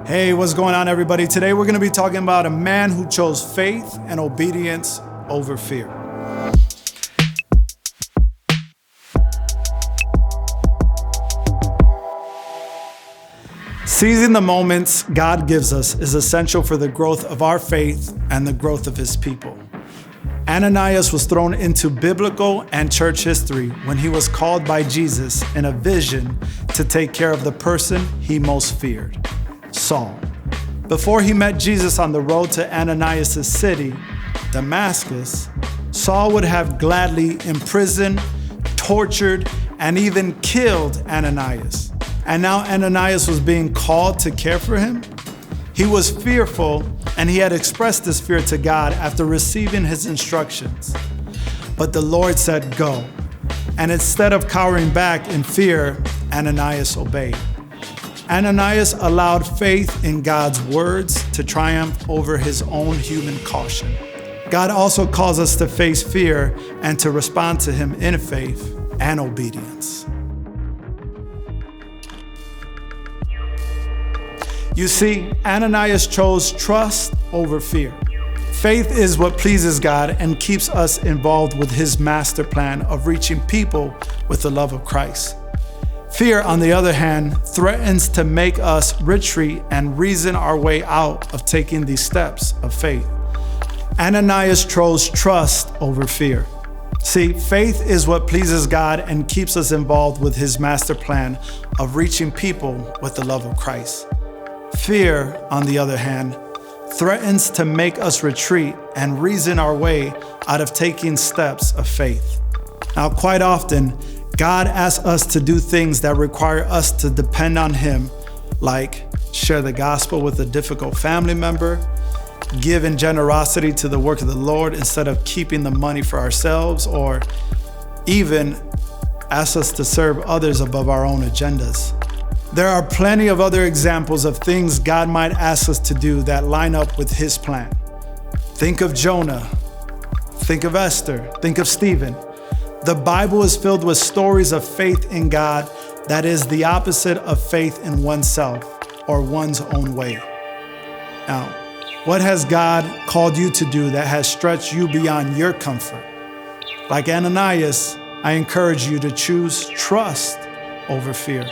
Hey, what's going on, everybody? Today we're going to be talking about a man who chose faith and obedience over fear. Seizing the moments God gives us is essential for the growth of our faith and the growth of His people. Ananias was thrown into biblical and church history when he was called by Jesus in a vision to take care of the person he most feared, Saul. Before he met Jesus on the road to Ananias' city, Damascus, Saul would have gladly imprisoned, tortured, and even killed Ananias. And now Ananias was being called to care for him. He was fearful, and he had expressed this fear to God after receiving his instructions. But the Lord said, "Go." And instead of cowering back in fear, Ananias obeyed. Ananias allowed faith in God's words to triumph over his own human caution. God also calls us to face fear and to respond to Him in faith and obedience. You see, Ananias chose trust over fear. Faith is what pleases God and keeps us involved with His master plan of reaching people with the love of Christ. Fear, on the other hand, threatens to make us retreat and reason our way out of taking these steps of faith. Ananias chose trust over fear. See, faith is what pleases God and keeps us involved with His master plan of reaching people with the love of Christ. Fear, on the other hand, threatens to make us retreat and reason our way out of taking steps of faith. Now, quite often, God asks us to do things that require us to depend on Him, like share the gospel with a difficult family member, give in generosity to the work of the Lord instead of keeping the money for ourselves, or even ask us to serve others above our own agendas. There are plenty of other examples of things God might ask us to do that line up with His plan. Think of Jonah. Think of Esther. Think of Stephen. The Bible is filled with stories of faith in God that is the opposite of faith in oneself or one's own way. Now, what has God called you to do that has stretched you beyond your comfort? Like Ananias, I encourage you to choose trust over fear.